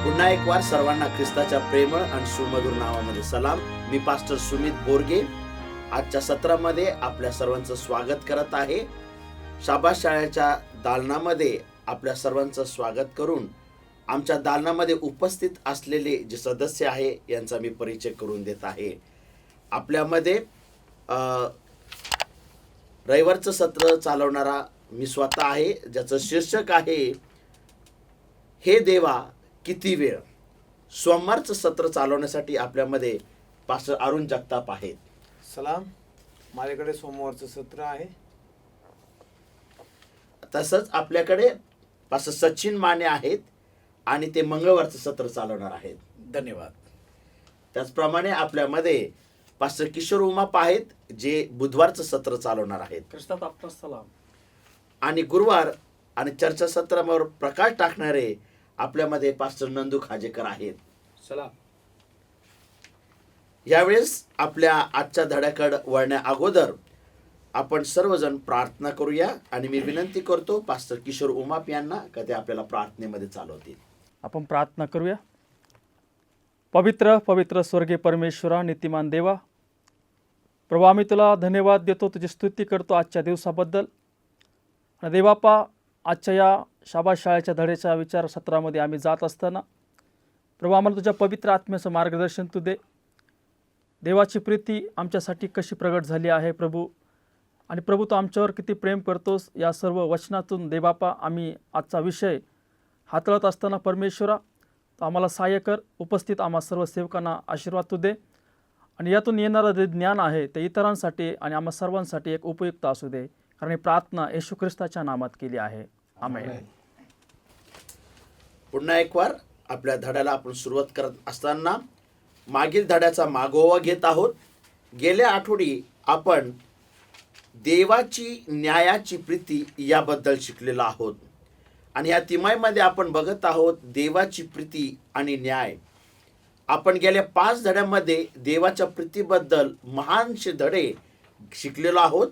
पुन्हा एक वार सर्वांना ख्रिस्ताच्या प्रेमळ आणि सुमधुर नावामध्ये सलाम. मी पास्टर सुमित बोरगे आजच्या सत्रामध्ये आपल्या सर्वांचं स्वागत करत आहे. शाबास शाळेच्या दालनामध्ये आपल्या सर्वांचं स्वागत करून आमच्या दालनामध्ये उपस्थित असलेले जे सदस्य आहे यांचा मी परिचय करून देत आहे. आपल्यामध्ये रविवारचं सत्र चालवणारा मी स्वतः आहे, ज्याचं शीर्षक आहे हे देवा किती वेळ. सोमवारचं सत्र चालवण्यासाठी आपल्यामध्ये पास्टर अरुण जगताप आहेत. सलाम. माझ्याकडे सोमवारचं सत्र आहे. तसंच आपल्याकडे पास्टर सचिन माने आहेत आणि ते मंगळवारचं सत्र चालवणार आहेत. धन्यवाद. त्याचप्रमाणे आपल्यामध्ये पास्टर किशोर उमाप आहेत, जे बुधवारचं सत्र चालवणार आहेत. ख्रिस्तात आपला सलाम. आणि गुरुवार आणि चर्चा सत्रावर प्रकाश टाकणारे आपल्यामध्ये पास्टर नंदू खाजेकर आहेत. सलाम. यावेळेस आपल्या आजच्या धड्याकडे वळण्या अगोदर आपण सर्वजण प्रार्थना करूया आणि मी विनंती करतो पास्टर किशोर उमाप यांना का ते आपल्याला प्रार्थनेमध्ये चालवतील. आपण प्रार्थना करूया. पवित्र पवित्र स्वर्गीय परमेश्वरा, नीतिमान देवा, प्रभू आम्ही तुला धन्यवाद देतो, तुझी स्तुती करतो आजच्या दिवसाबद्दल. आणि देवापा, आजच्या या शाबास शाळेच्या धड्याच्या विचार सत्रामध्ये आम्ही जात असताना प्रभू आम्हाला तुझ्या पवित्र आत्म्याचं मार्गदर्शन तू दे. देवाची प्रीती आमच्यासाठी कशी प्रगट झाली आहे प्रभू, आणि प्रभू तू आमच्यावर किती प्रेम करतोस या सर्व वचनातून देवापा आम्ही आजचा विषय हाताळत असताना परमेश्वरा तर आम्हाला सहाय्य कर. उपस्थित आम्हा सर्व सेवकांना आशीर्वाद तू दे आणि यातून येणारं जे ज्ञान आहे ते इतरांसाठी आणि आम्हा सर्वांसाठी एक उपयुक्त असू दे, कारण ही प्रार्थना येशू ख्रिस्ताच्या नामात केली आहे. आमेन. पुन्हा एक वार आपल्या धड्याला आपण सुरुवात करत असताना मागील धड्याचा मागोवा घेत आहोत. गेल्या आठवडी आपण देवाची न्यायाची प्रीती याबद्दल शिकलेलो आहोत आणि या तिमाहीमध्ये आपण बघत आहोत देवाची प्रीती आणि न्याय. आपण गेल्या 5 धड्यांमध्ये देवाच्या प्रीतीबद्दल महानशे धडे शिकलेलो आहोत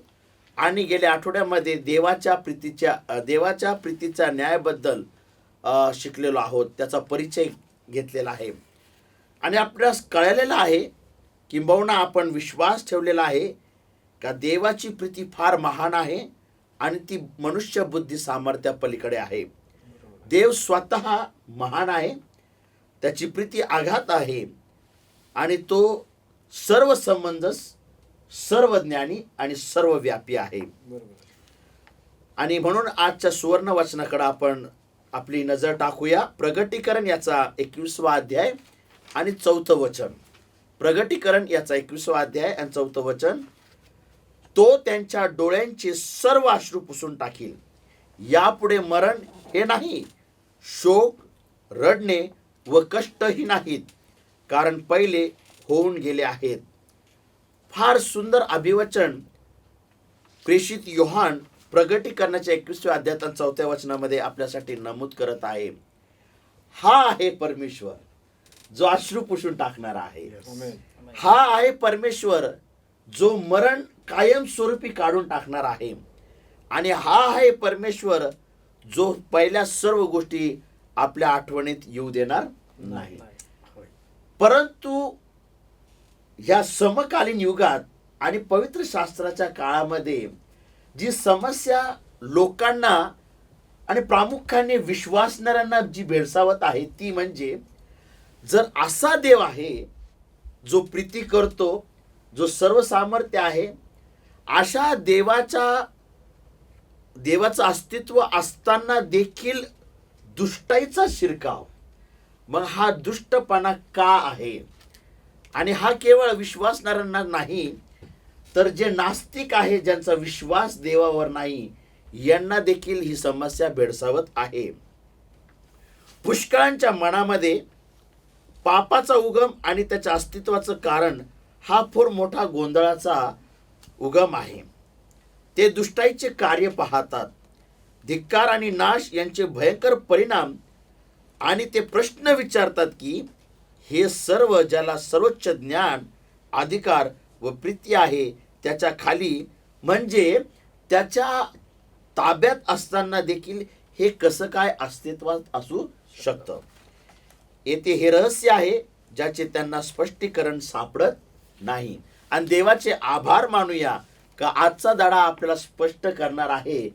आणि गेल्या आठवड्यामध्ये देवाच्या प्रीतीच्या न्यायाबद्दल शिकलेलो आहोत, त्याचा परिचय घेतलेला आहे. आणि आपल्यास कळलेलं आहे, किंबहुना आपण विश्वास ठेवलेला आहे का देवाची प्रीती फार महान आहे आणि ती मनुष्य बुद्धी सामर्थ्या पलीकडे आहे. देव स्वतः महान आहे, त्याची प्रीती आघात आहे आणि तो सर्व समंजस, सर्व ज्ञानी आणि सर्वव्यापी आहे. आणि म्हणून आजच्या सुवर्ण वचनाकडे आपण आपली नजर टाकूया. प्रगटीकरण याचा 21वा अध्याय आणि 4थं वचन. प्रगटीकरण याचा 21वा अध्याय आणि 4थं वचन. तो त्यांच्या डोळ्यांचे सर्व अश्रू पुसून टाकील. यापुढे मरण हे नाही, शोक, रडणे व कष्टही नाहीत, कारण पहिले होऊन गेले आहेत. फार सुंदर अभिवचन प्रेषित योहान प्रगटीकरणाच्या 21व्या अध्यायात 4थ्या वचनामध्ये आपल्यासाठी नमूद करत आहे. हा आहे परमेश्वर जो अश्रू पुसून टाकणारा आहे. हा आहे परमेश्वर जो मरण कायमस्वरूपी काढून टाकणार आहे. आणि हा आहे परमेश्वर जो पहिल्या सर्व गोष्टी आपल्या आठवणीत येऊ देणार नाही. परंतु ह्या समकालीन युगात आणि पवित्र शास्त्राच्या काळामध्ये जी समस्या लोकांना आणि प्रामुख्याने विश्वासणाऱ्यांना जी भेडसावत आहे ती म्हणजे, जर असा देव आहे जो प्रीती करतो, जो सर्व सामर्थ्य आहे, अशा देवाचं अस्तित्व असताना देखील दुष्टाईचा शिरकाव, मग हा दुष्टपणा का आहे? आणि हा केवळ विश्वासणाऱ्यांना नाही, तर जे नास्तिक आहे, ज्यांचा विश्वास देवावर नाही, यांना देखील ही समस्या भेडसावत आहे. पुष्कळांच्या मनामध्ये पापाचा उगम आणि त्याच्या अस्तित्वाचं कारण हा फार मोठा गोंधळाचा उगम आहे. ते दुष्टाईचे कार्य पाहतात, धिक्कार आणि नाश यांचे भयंकर परिणाम, आणि ते प्रश्न विचारतात की हे सर्व ज्याला सर्वोच्च ज्ञान, अधिकार व प्रीती आहे त्याच्या खाली, म्हणजे त्याच्या ताब्यात असताना देखील हे कसं काय अस्तित्वात असू शकतं. येथे हे रहस्य आहे ज्याचे त्यांना स्पष्टीकरण सापडत नाही. आणि देवाचे आभार मानूया का आजचा धडा आपल्याला स्पष्ट करणार आहे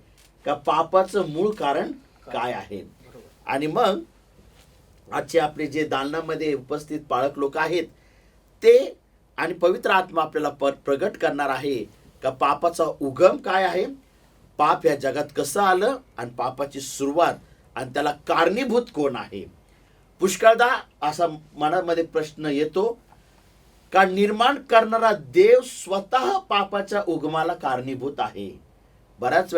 का पापाचं मूळ कारण काय आहे. आणि मग आजचे आपले जे दालनामध्ये उपस्थित पाळक लोक आहेत ते आणि पवित्र आत्मा आपल्याला प्रगट करणार आहे का पापाचा उगम काय आहे, पाप या जगात कसं आलं आणि पापाची सुरुवात आणि त्याला कारणीभूत कोण आहे. पुष्कळदा असा मनामध्ये प्रश्न येतो का निर्माण करणारा देव स्वतः पापाच्या उगमाला कारणीभूत आहे. बऱ्याच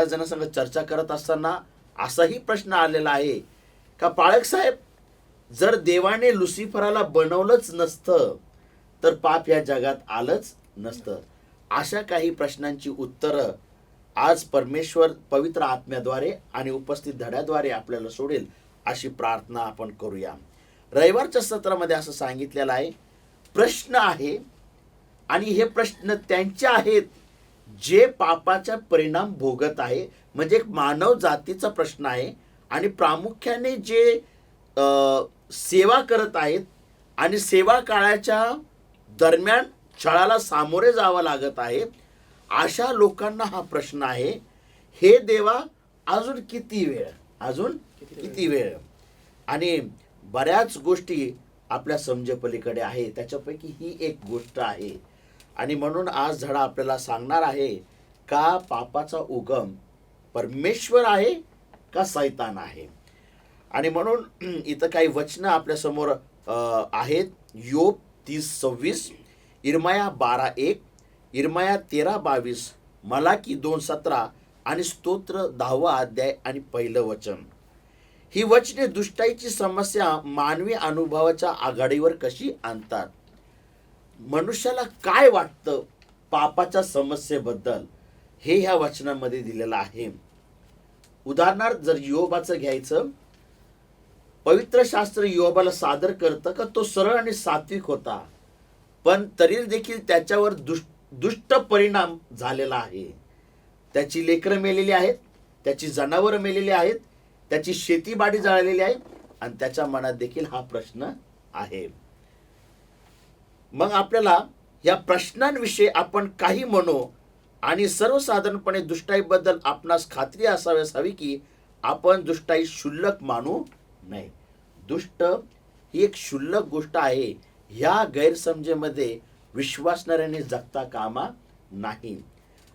जणांसंग चर्चा करत असताना असाही प्रश्न आलेला आहे का पाळक साहेब, जर देवाने लुसिफराला बनवलंच नसतं तर पाप या जगात आलंच नसतं. अशा काही प्रश्नांची उत्तरं आज परमेश्वर पवित्र आत्म्याद्वारे आणि उपस्थित धड्याद्वारे आपल्याला सोडेल अशी प्रार्थना आपण करूया. रविवारच्या सत्रामध्ये असं सांगितलेलं आहे, प्रश्न आहे आणि हे प्रश्न त्यांचे आहेत जे पापाचा परिणाम भोगत आहे. म्हणजे एक मानव जातीचा प्रश्न आहे आणि प्रामुख्याने जे सेवा करत आहेत आणि सेवा काळाच्या दरम्यान छळाला सामोरे जावं लागत आहे अशा लोकांना हा प्रश्न आहे. हे देवा अजून किती वेळ. आणि बऱ्याच गोष्टी आपल्या समजेपलीकडे आहे, त्याच्यापैकी ही एक गोष्ट आहे. आणि म्हणून आज धडा आपल्याला सांगणार आहे का पापाचा उगम परमेश्वर आहे का सैतान आहे. आणि म्हणून इथं काही वचनं आपल्यासमोर आहेत. योब 30:26, इर्मया 12:1, इर्मया 13:22, मलाकी 2:17 आणि स्तोत्र 10वा अध्याय आणि 1 वचन. ही वचने दुष्टाईची समस्या मानवी अनुभवाच्या आघाडीवर कशी आणतात, मनुष्याला काय वाटतं पापाच्या समस्येबद्दल, हे ह्या वचनामध्ये दिलेलं आहे. उदाहरणार्थ जर योबाचं घ्यायचं, पवित्र शास्त्र योबाला सादर करतं का तो सरळ आणि सात्विक होता, पण तरी देखील त्याच्यावर दुष्ट परिणाम झालेला आहे. त्याची लेकरं मेलेली आहेत, त्याची जनावरं मेलेली आहेत, त्याची शेतीबाडी जळलेली आहे आणि त्याच्या मनात देखील हा प्रश्न आहे. मग आपल्याला या प्रश्नांविषयी आपण काही म्हणू आणि सर्वसाधारणपणे दुष्टाईबद्दल आपणास खात्री असाव्यास हवी की आपण दुष्टाई क्षुल्लक मानू नये. दुष्ट ही एक क्षुल्लक गोष्ट आहे, ह्या गैरसमजेमध्ये विश्वासणाऱ्याने जगता कामा नाही.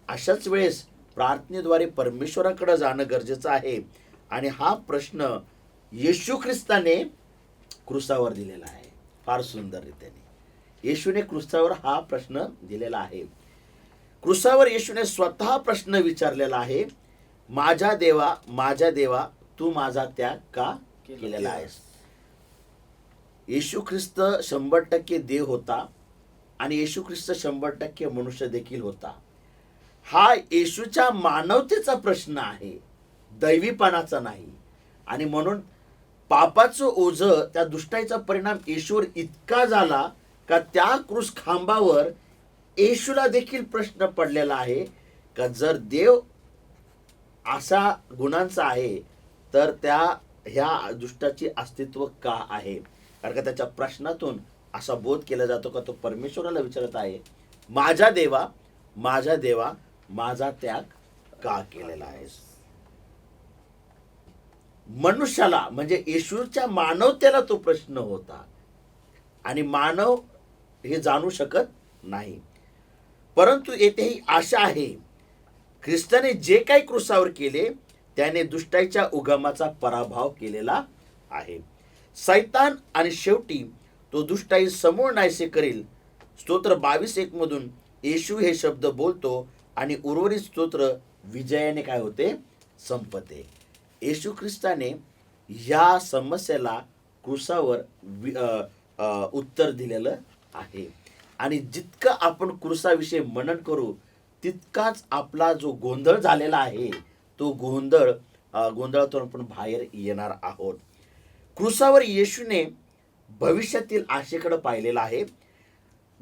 अशाच वेळेस प्रार्थनेद्वारे परमेश्वराकडे जाणं गरजेचं आहे. आणि हा प्रश्न येशू ख्रिस्ताने क्रूसावर दिलेला आहे. फार सुंदर रीतीने येशूने क्रूसावर हा प्रश्न दिलेला आहे. क्रूसावर येशूने स्वतः प्रश्न विचारलेला आहे, माझ्या देवा तू माझा त्याग का केलेला आहेस. येशू ख्रिस्त 100% देव होता आणि येशू ख्रिस्त 100% मनुष्य देखील होता. हा येशूच्या मानवतेचा प्रश्न आहे, दैवीपणाचा नाही. आणि म्हणून पापाचं ओझं, त्या दुष्टाईचा परिणाम येशूवर इतका झाला का त्या क्रूस खांबावर येशूला देखील प्रश्न पडलेला आहे का जर देव असा गुणांचा आहे तर ह्या दुष्टाची अस्तित्व का आहे. कारण का त्याच्या प्रश्नातून असा बोध केला जातो का तो परमेश्वराला विचारत आहे, माझ्या देवा माझा त्याग का केलेला आहेस. मनुष्याला म्हणजे येशूच्या मानवतेला तो प्रश्न होता आणि मानव हे जाणू शकत नाही. परंतु येथे ही आशा आहे, ख्रिस्ताने जे काही क्रूसावर केले त्याने दुष्टाईच्या उगमाचा पराभव केलेला आहे. सैतान आणि शेवटी तो दुष्टाई समूळ नाहीसे करील. स्तोत्र 22:1 मधून येशू हे शब्द बोलतो आणि उर्वरित स्तोत्र विजयाने काय होते, संपते. येशू ख्रिस्ताने या समस्येला क्रूसावर उत्तर दिलेलं आहे. आणि जितकं आपण क्रूसाविषयी मनन करू तितकाच आपला जो गोंधळ झालेला आहे तो गोंधळातून आपण बाहेर येणार आहोत. क्रूसावर येशूने भविष्यातील आशेकडे पाहिलेलं आहे,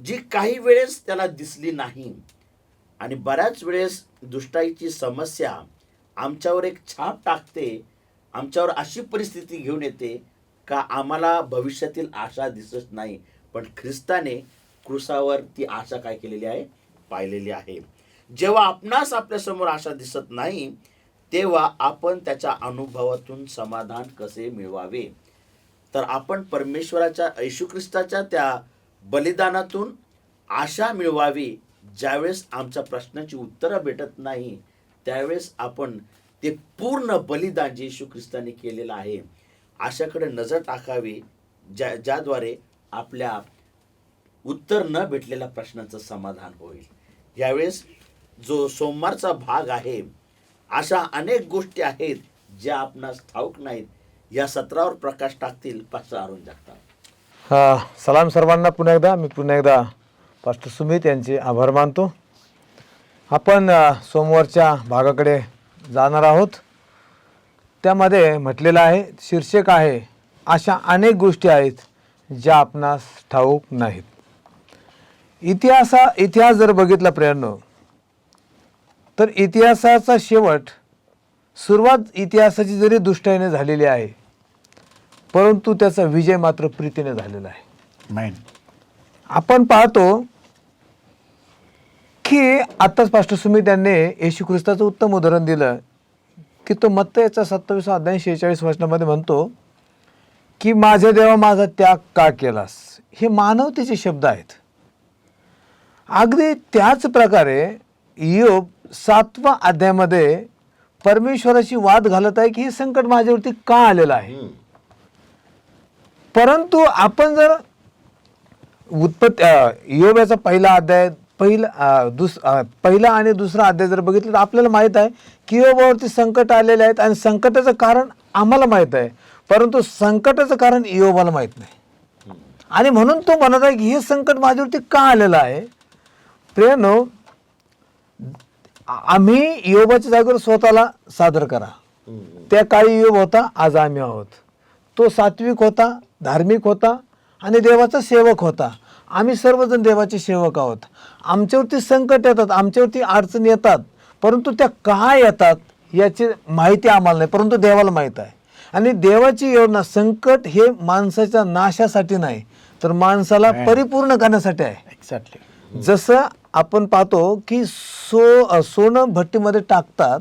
जी काही वेळेस त्याला दिसली नाही. आणि बऱ्याच वेळेस दुष्टाईची समस्या आमच्यावर एक छाप टाकते, आमच्यावर अशी परिस्थिती घेऊन येते का आम्हाला भविष्यातील आशा दिसत नाही, पण ख्रिस्ताने क्रुसावर ती आशा काय केलेली आहे, पाहिलेली आहे. जेव्हा आपणास आपल्यासमोर आशा दिसत नाही, तेव्हा आपण त्याच्या अनुभवातून समाधान कसे मिळवावे? तर आपण परमेश्वराच्या येशू ख्रिस्ताच्या त्या बलिदानातून आशा मिळवावी. ज्यावेळेस आमच्या प्रश्नाची उत्तरं भेटत नाही, त्यावेळेस आपण ते पूर्ण बलिदान जे येशू ख्रिस्ताने केलेलं आहे, आशाकडे नजर टाकावी, ज्याद्वारे आपल्या उत्तर न भेटलेल्या प्रश्नाचं समाधान होईल. यावेळेस जो सोमवारचा भाग आहे, अशा अनेक गोष्टी आहेत ज्या आपणास ठाऊक नाहीत. या सत्रावर प्रकाश टाकतील पास्टर अरुण जगताप. सलाम सर्वांना. पुन्हा एकदा पास्टर सुमित यांचे आभार मानतो. आपण सोमवारच्या भागाकडे जाणार आहोत. त्यामध्ये म्हटलेलं आहे, शीर्षक आहे, अशा अनेक गोष्टी आहेत ज्या आपणास ठाऊक नाहीत. इतिहास जर बघितला प्रियांनो, तर इतिहासाचा सुरुवात इतिहासाची जरी दुष्टाईने झालेली आहे, परंतु त्याचा विजय मात्र प्रीतीने झालेला आहे. आपण पाहतो की आत्ताच पास्टर सुमित यांनी येशू ख्रिस्ताचं उत्तम उदाहरण दिलं की तो मत्तयाचा 27 अध्याय 46 वचनामध्ये म्हणतो की माझ्या देवा माझा त्याग का केलास. हे मानवतेचे शब्द आहेत. अगदी त्याच प्रकारे इयोब 7व्या अध्यायामध्ये परमेश्वराशी वाद घालत आहे की हे संकट माझ्यावरती का आलेलं आहे. परंतु आपण जर इयोबाचा पहिला आणि दुसरा अध्याय जर बघितलं तर आपल्याला माहित आहे की इयोबावरती संकट आलेले आहेत आणि संकटाचं कारण आम्हाला माहित आहे, परंतु संकटाचं कारण इयोबाला माहित नाही. आणि म्हणून तो म्हणत आहे की हे संकट माझ्यावरती का आलेलं आहे. प्रियानो, आम्ही इयोबाच्या जागेवर स्वतःला सादर करा. त्या काळी इयोब होता, आज आम्ही आहोत. तो सात्विक होता, धार्मिक होता आणि देवाचा सेवक होता. आम्ही सर्वजण देवाचे सेवक आहोत. आमच्यावरती संकट येतात, आमच्यावरती अडचणी येतात, परंतु त्या का येतात याची माहिती आम्हाला नाही, परंतु देवाला माहीत आहे. आणि देवाची योजना, संकट हे माणसाच्या नाशासाठी नाही, तर माणसाला परिपूर्ण करण्यासाठी आहे. एक्झॅक्टली. जसं आपण पाहतो की सोनं भट्टीमध्ये टाकतात.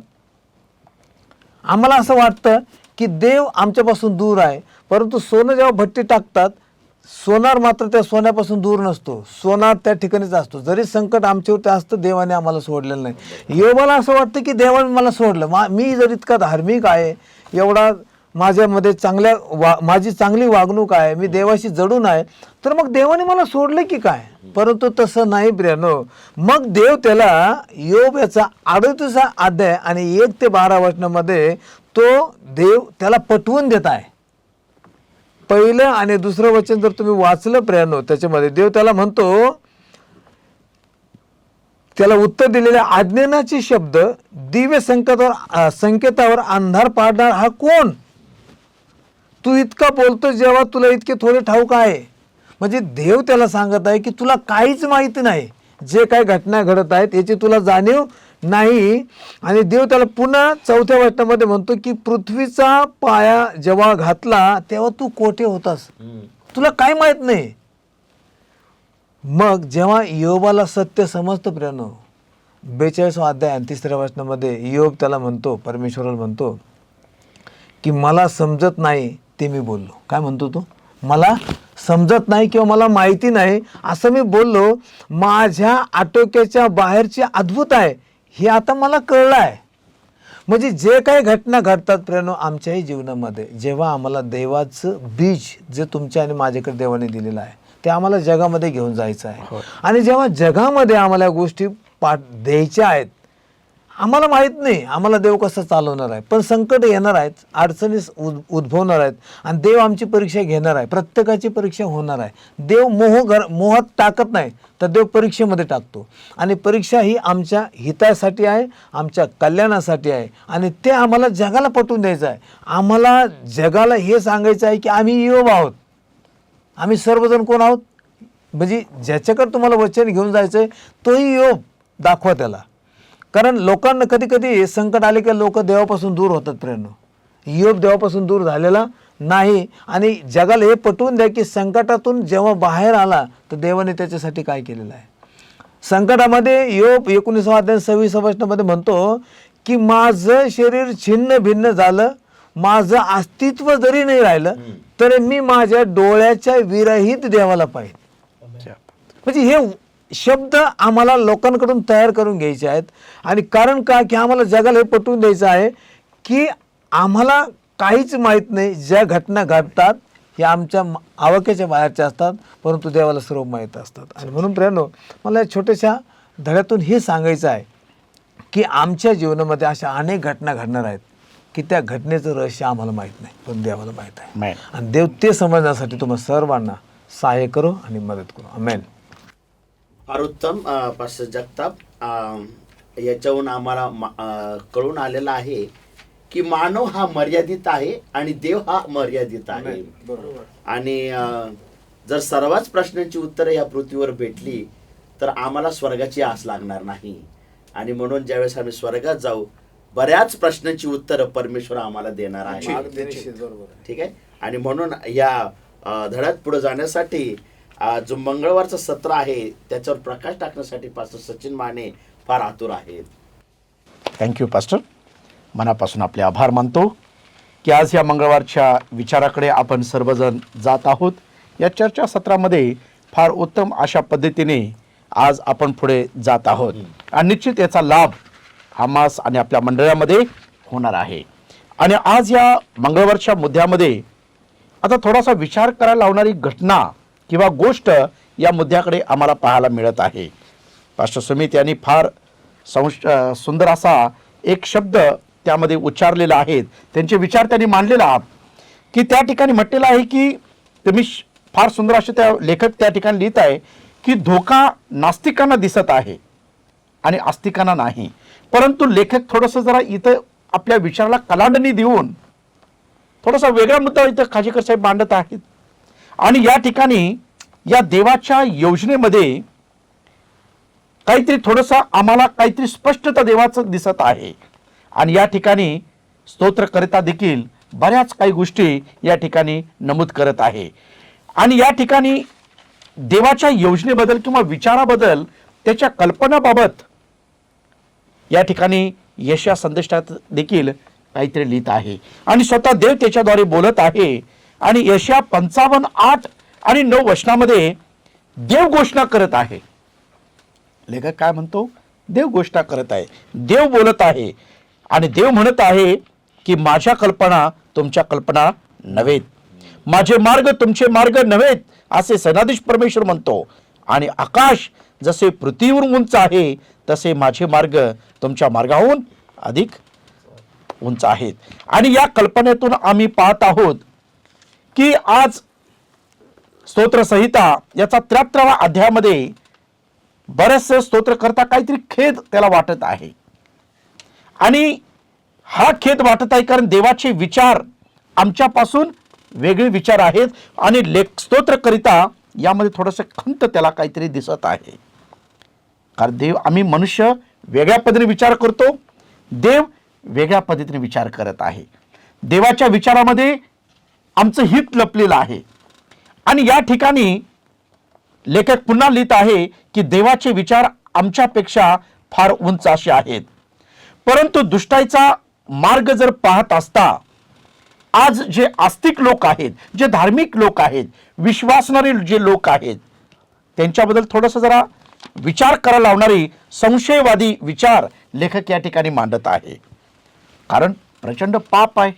आम्हाला असं वाटतं की देव आमच्यापासून दूर आहे, परंतु सोनं जेव्हा भट्टी टाकतात, सोनार मात्र त्या सोन्यापासून दूर नसतो. सोनार त्या ठिकाणीच असतो. जरी संकट आमच्यावरती असतं, देवाने आम्हाला सोडलेलं नाही. इयोबाला असं वाटतं की देवाने मला सोडलं. मी जर इतका धार्मिक आहे, एवढा माझ्यामध्ये माझी चांगली वागणूक आहे, मी देवाशी जडून आहे, तर मग देवाने मला सोडलं की काय. परंतु तसं नाही प्रियानो. मग देव त्याला इयोब याचा 38 अध्याय आणि 1 ते 12 वचनामध्ये तो देव त्याला पटवून देत आहे. पहिलं आणि दुसरं वचन जर तुम्ही वाचलं प्रियानो, त्याच्यामध्ये देव त्याला म्हणतो, त्याला उत्तर दिलेले आज्ञानाचे शब्द, दिव्य संकेतावर अंधार पाडणार हा कोण. तू इतका बोलतो जेव्हा तुला इतके थोडे ठाऊक आहे. म्हणजे देव त्याला सांगत आहे की तुला काहीच माहिती नाही, जे काही घटना घडत आहेत याची तुला जाणीव नाही. आणि देव त्याला पुन्हा 4थ्या वचनामध्ये म्हणतो की पृथ्वीचा पाया जेव्हा घातला तेव्हा तू कोठे होतास, तुला काय माहित नाही. मग जेव्हा इयोबाला सत्य समजतं प्रियानो, 42 अध्याय आणि 3ऱ्या वचनामध्ये इयोब त्याला म्हणतो, परमेश्वराला म्हणतो की मला समजत नाही ते मी बोललो. काय म्हणतो तो, मला समजत नाही किंवा मला माहिती नाही असं मी बोललो. माझ्या आटोक्याच्या बाहेरचे अद्भुत आहे हे आता मला कळलं आहे. म्हणजे जे काही घटना घडतात प्रियानो आमच्याही जीवनामध्ये, जेव्हा आम्हाला देवाचं बीज जे तुमच्या आणि माझ्याकडे देवाने दिलेलं आहे ते आम्हाला जगामध्ये घेऊन जायचं आहे. आणि जेव्हा जगामध्ये आम्हाला गोष्टी द्यायच्या आहेत, आम्हाला माहीत नाही आम्हाला देव कसं चालवणार आहे, पण संकट येणार आहेत, अडचणी उद्भवणार आहेत आणि देव आमची परीक्षा घेणार आहे. प्रत्येकाची परीक्षा होणार आहे. देव मोहात टाकत नाही, तर देव परीक्षेमध्ये टाकतो. आणि परीक्षा ही आमच्या हितासाठी आहे, आमच्या कल्याणासाठी आहे. आणि ते आम्हाला जगाला पटवून द्यायचं आहे. आम्हाला जगाला हे सांगायचं आहे की आम्ही इयोब आहोत. आम्ही सर्वजण कोण आहोत, म्हणजे ज्याच्याकडे तुम्हाला वचन घेऊन जायचं आहे तोही इयोब दाखवा त्याला. कारण लोकांना कधी कधी संकट आले की लोक देवापासून दूर होतात प्रेरणो. योब देवापासून दूर झालेला नाही. आणि जगाला हे पटवून द्या की संकटातून जेव्हा बाहेर आला तर देवाने त्याच्यासाठी काय केलेलं आहे. संकटामध्ये योब 19 अध्याय 26 वचनामध्ये म्हणतो की माझं शरीर छिन्न भिन्न झालं, माझं अस्तित्व जरी नाही राहिलं तर मी माझ्या डोळ्याच्या विरहित देवाला पाहिजे. म्हणजे हे शब्द आम्हाला लोकांकडून तयार करून घ्यायचे आहेत. आणि कारण का की आम्हाला जगाला हे पटवून द्यायचं आहे की आम्हाला काहीच माहीत नाही, ज्या घटना घडतात हे आमच्या आवाक्याच्या बाहेरच्या असतात, परंतु देवाला सर्व माहीत असतात. आणि म्हणून प्रियानो, मला या छोट्याशा धड्यातून हे सांगायचं आहे की आमच्या जीवनामध्ये अशा अनेक घटना घडणार आहेत की त्या घटनेचं रहस्य आम्हाला माहीत नाही, पण देवाला माहीत आहे. आणि देव ते समजण्यासाठी तुम्हाला सर्वांना सहाय्य करो आणि मदत करू. आमेन. फार उत्तम पास्टर जगताप. याच्याहून आम्हाला कळून आलेलं आहे की मानव हा मर्यादित आहे आणि देव हा मर्यादित आहे. आणि जर सर्वच प्रश्नांची उत्तरं या पृथ्वीवर भेटली तर आम्हाला स्वर्गाची आस लागणार नाही. आणि म्हणून ज्यावेळेस आम्ही स्वर्गात जाऊ, बऱ्याच प्रश्नांची उत्तरं परमेश्वर आम्हाला देणार आहे. ठीक आहे. आणि म्हणून या धड्यात पुढे जाण्यासाठी जो मंगळवारचं सत्र आहे त्याच्यावर प्रकाश टाकण्यासाठी पास्टर सचिन माने फार आतुर आहेत. Thank you pastor. मनापासून आपले आभार मानतो की आज या मंगळवारच्या विचाराकडे आपण सर्वजण जात आहोत. या चर्चा सत्रामध्ये फार उत्तम अशा पद्धतीने आज आपण पुढे जात आहोत आणि निश्चित याचा लाभ आम्हास आणि आपल्या मंडळामध्ये होणार आहे. आणि आज या मंगळवारच्या मुद्द्यामध्ये आता थोडासा विचार करायला लावणारी घटना किंवा गोष्ट या मुद्द्याकडे आम्हाला पाहायला मिळत आहे. पास्टर सुमित यांनी फार सुंदर असा एक शब्द त्यामध्ये उच्चारलेला आहे. त्यांचे विचार त्यांनी मांडलेला आहात की त्या ठिकाणी म्हटलेलं आहे की तुम्ही फार सुंदर असे त्या लेखक त्या ठिकाणी लिहित आहे की धोका नास्तिकांना दिसत आहे आणि आस्तिकांना नाही. परंतु लेखक थोडंसं जरा इथं आपल्या विचाराला कलांडणी देऊन थोडासा वेगळा मुद्दा इथं खाजेकर साहेब मांडत आहेत. आणि या ठिकाणी या देवाच्या योजनेमध्ये काहीतरी थोडंसं आम्हाला काहीतरी स्पष्टता देवाचं दिसत आहे. आणि या ठिकाणी स्तोत्रकर्ता देखील बऱ्याच काही गोष्टी या ठिकाणी नमूद करत आहे. आणि या ठिकाणी देवाच्या योजनेबद्दल किंवा विचाराबद्दल त्याच्या कल्पनाबाबत या ठिकाणी यशया संदेशात देखील काहीतरी लिहित आहे. आणि स्वतः देव त्याच्याद्वारे बोलत आहे. आणि यशया 55:8 आणि 9 वचनामध्ये देव घोषणा करत आहे. लेखक काय म्हणतो? देव घोषणा करत आहे, देव बोलत आहे. आणि देव म्हणत आहे की माझ्या कल्पना तुमच्या कल्पना नव्हेत, माझे मार्ग तुमचे मार्ग नव्हेत, असे सेनाधीश परमेश्वर म्हणतो. आणि आकाश जसे पृथ्वीवरून उंच आहे तसे माझे मार्ग तुमच्या मार्गाहून अधिक उंच आहेत. आणि या कल्पनेतून आम्ही पाहत आहोत की आज स्तोत्रसंहिता याचा 73व्या अध्यायामध्ये बरेचसे स्तोत्रकर्ता काहीतरी खेद त्याला वाटत आहे. आणि हा खेद वाटत आहे कारण देवाचे विचार आमच्यापासून वेगळे विचार आहेत. आणि स्तोत्रकरिता यामध्ये थोडंसं खंत त्याला काहीतरी दिसत आहे. कारण देव, आम्ही मनुष्य वेगळ्या पद्धतीने विचार करतो, देव वेगळ्या पद्धतीने विचार करत आहे. देवाच्या विचारामध्ये आमचं हित लपलेलं आहे. आणि या ठिकाणी लेखक पुन्हा लिहित आहे की देवाचे विचार आमच्यापेक्षा फार उंच असे आहेत. परंतु दुष्टाईचा मार्ग जर पाहत असता आज जे आस्तिक लोक आहेत, जे धार्मिक लोक आहेत, विश्वासणारे जे लोक आहेत, त्यांच्याबद्दल थोडंसं जरा विचार करायला लावणारी संशयवादी विचार लेखक या ठिकाणी मांडत आहे. कारण प्रचंड पाप आहे.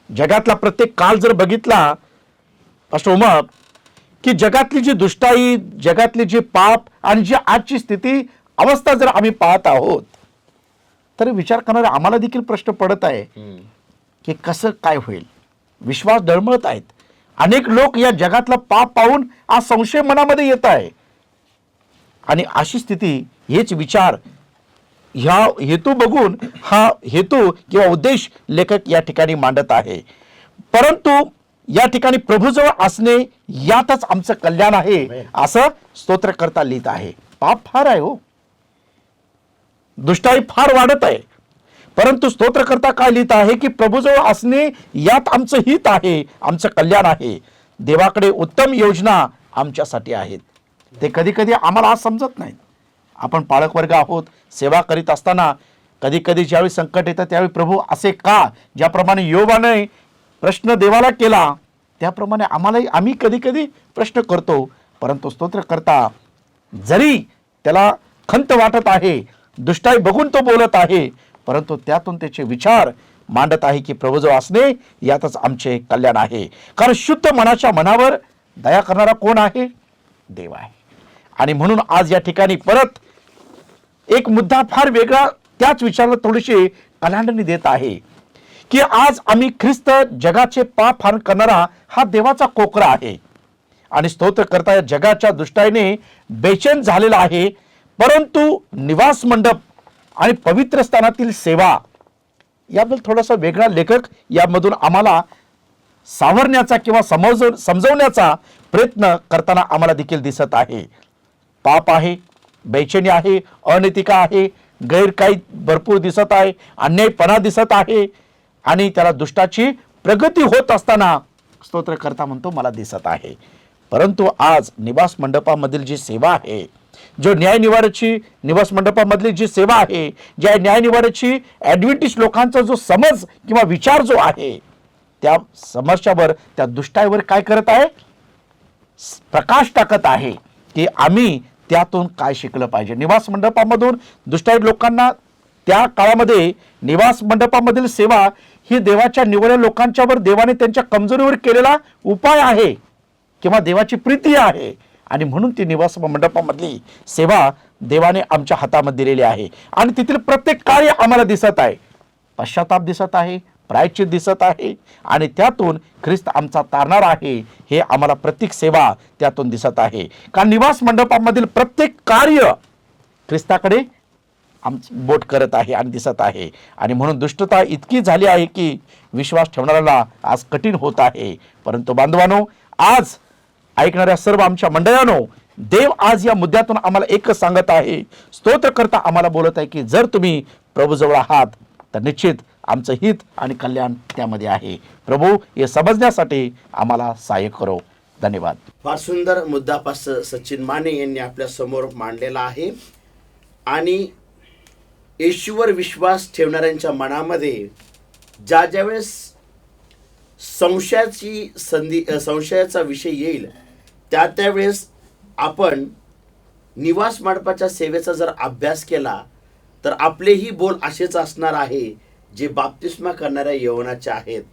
जगातला प्रत्येक काळ जर बघितला पास्टर उमा, की जगातली जी दुष्टाई, जगातली जी पाप आणि जी आजची स्थिती अवस्था जर आम्ही पाहत आहोत तर विचार करणारे आम्हाला देखील प्रश्न पडत आहे की कसं काय होईल. विश्वास डळमळत आहेत. अनेक लोक या जगातला पाप पाहून आज संशय मनामध्ये येत आहे. आणि अशी स्थिती, हेच विचार, ह्या हेतू बघून हा हेतू किंवा उद्देश लेखक या ठिकाणी मांडत आहे. परंतु या ठिकाणी प्रभूजवळ असणे यातच आमचं कल्याण आहे असं स्तोत्रकर्ता लिहित आहे. पाप फार आहे हो, दुष्टाई फार वाढत आहे. परंतु स्तोत्रकर्ता काय लिहित आहे की प्रभूजवळ असणे यात आमचं हित आहे, आमचं कल्याण आहे. देवाकडे उत्तम योजना आमच्यासाठी आहेत. ते कधी कधी आम्हाला आज समजत नाहीत. आपण पालक वर्ग आहोत, सेवा करीत असताना कधी कधी ज्यावेळी संकट येतं त्यावेळी प्रभू असे का, ज्याप्रमाणे योबाने प्रश्न देवाला केला त्याप्रमाणे आम्ही कधी कधी प्रश्न करतो. परंतु स्तोत्रकर्ता जरी त्याला खंत वाटत आहे, दुष्टाई बघून तो बोलत आहे, परंतु त्यातून त्याचे विचार मांडत आहे की प्रभूजवळ असणे यातच आमचे कल्याण आहे. कारण शुद्ध मनाच्या मनावर दया करणारा कोण आहे? देव आहे. आणि म्हणून आज या ठिकाणी परत एक मुद्दा फार वेगळा त्याच विचाराला थोडीशी कलांडणी देत आहे की आज आम्ही ख्रिस्त जगाचे पाप हान करणारा हा देवाचा कोकरा आहे. आणि स्तोत्रकर्ता या जगाच्या दुष्टाईने बेचैन झालेला आहे. परंतु निवास मंडप आणि पवित्र स्थानातील सेवा याबद्दल थोडासा वेगळा लेखक यामधून आम्हाला सावरण्याचा किंवा समजवण्याचा प्रयत्न करताना आम्हाला देखील दिसत आहे. पाप आहे, बेचैनी आहे, अनैतिका आहे, गैर काही भरपूर दिसत आहे, अन्यायपणा दिसत आहे आणि त्याला दुष्टाची प्रगती होत असताना स्तोत्रकर्ता म्हणतो मला दिसत आहे. परंतु आज निवास मंडपामधील जी सेवा आहे, जो न्यायनिवाड्याची निवास मंडपामधली जी सेवा आहे, ज्या न्यायनिवाड्याची ॲडव्हेंटिस्ट लोकांचा जो समज किंवा विचार जो आहे त्या समस्यावर, त्या दुष्टाईवर काय करत आहे? प्रकाश टाकत आहे की आम्ही त्यातून काय शिकलं पाहिजे. निवास मंडपामधून दुष्टाई लोकांना त्या काळामध्ये निवास मंडपामधील सेवा ही देवाच्या निवडलेल्या लोकांच्यावर देवाने त्यांच्या कमजोरीवर केलेला उपाय आहे किंवा देवाची प्रीती आहे. आणि म्हणून ती निवास मंडपामधली सेवा देवाने आमच्या हातामध्ये दिलेली आहे. आणि तिथील प्रत्येक कार्य आम्हाला दिसत आहे. पश्चाताप दिसत आहे, प्रायश्चित दिसत आहे आणि त्यातून ख्रिस्त आमचा तारणार आहे हे आम्हाला प्रत्येक सेवा त्यातून दिसत आहे. कारण निवास मंडपामधील प्रत्येक कार्य ख्रिस्ताकडे आमचं बोट करत आहे आणि दिसत आहे. आणि म्हणून दुष्टता इतकी झाली आहे की विश्वास ठेवणाऱ्याला आज कठीण होत आहे. परंतु बांधवांनो, आज ऐकणाऱ्या सर्व आमच्या मंडळांनो, देव आज या मुद्द्यातून आम्हाला एकच सांगत आहे, स्तोत्रकर्ता आम्हाला बोलत आहे की जर तुम्ही प्रभूजवळ आहात तर निश्चित आमचं हित आणि कल्याण त्यामध्ये आहे. प्रभू हे समजण्यासाठी आम्हाला सहाय्य करो. धन्यवाद. फार सुंदर मुद्दा पास्टर सचिन माने यांनी आपल्या समोर मांडलेला आहे. आणि येशूवर विश्वास ठेवणाऱ्यांच्या मनामध्ये ज्या वेळेस संशयाचा विषय येईल त्यावेळेस आपण निवास मंडपाच्या सेवेचा जर अभ्यास केला तर आपलेही बोल असेच असणार आहे जे बाप्तिस्मा करणाऱ्या यवनाचे आहेत.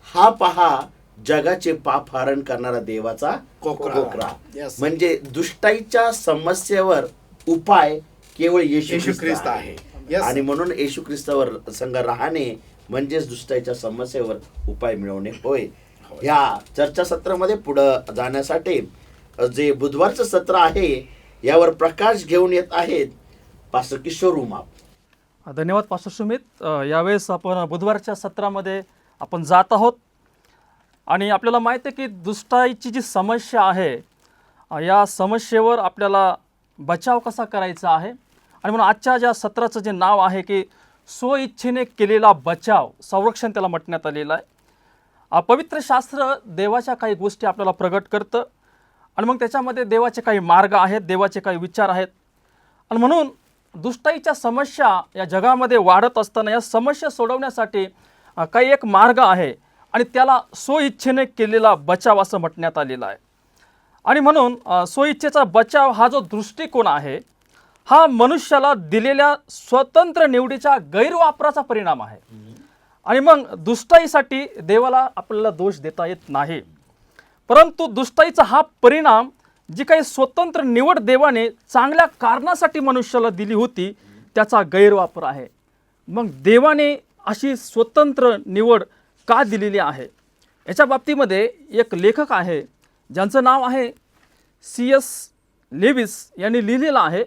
हा पहा जगाचे पाप हरण करणारा देवाचा कोकरा. म्हणजे दुष्टाईच्या समस्येवर उपाय केवळ येशू ख्रिस्त आहे. आणि म्हणून येशू ख्रिस्तावर संग राहणे म्हणजेच दुष्टाईच्या समस्येवर उपाय मिळवणे होय. ह्या चर्चासत्रामध्ये पुढे जाण्यासाठी जे बुधवारचं सत्र आहे यावर प्रकाश घेऊन येत आहेत पास्टर किशोर उमाप. धन्यवाद पास्टर सुमित. यावेळेस आपण बुधवारच्या सत्रामध्ये आपण जात आहोत आणि आपल्याला माहीत आहे की दुष्टाईची जी समस्या आहे या समस्येवर आपल्याला बचाव कसा करायचा आहे. आणि म्हणून आजच्या ज्या सत्राचं जे नाव आहे की स्वइच्छेने केलेला बचाव, संरक्षण त्याला म्हटण्यात आलेलं आहे. पवित्र शास्त्र देवाच्या काही गोष्टी आपल्याला प्रगट करतं आणि मग त्याच्यामध्ये देवाचे काही मार्ग आहेत, देवाचे काही विचार आहेत. आणि म्हणून दुष्टाईच्या समस्या या जगामध्ये वाढत असताना या समस्या सोडवण्यासाठी काही एक मार्ग आहे आणि त्याला स्वइच्छेने केलेला बचाव असं म्हटण्यात आलेलं आहे. आणि म्हणून स्वइच्छेचा बचाव हा जो दृष्टिकोन आहे हा मनुष्याला दिलेल्या स्वतंत्र निवडीच्या गैरवापराचा परिणाम आहे. आणि मग दुष्टाईसाठी देवाला आपल्याला दोष देता येत नाही. परंतु दुष्टाईचा हा परिणाम जी काही स्वतंत्र निवड देवाने चांगल्या कारणासाठी मनुष्याला दिली होती त्याचा गैरवापर आहे. मग देवाने अशी स्वतंत्र निवड का दिलेली आहे याच्या बाबतीमध्ये एक लेखक आहे ज्यांचं नाव आहे C.S. लेविस यांनी लिहिलेलं आहे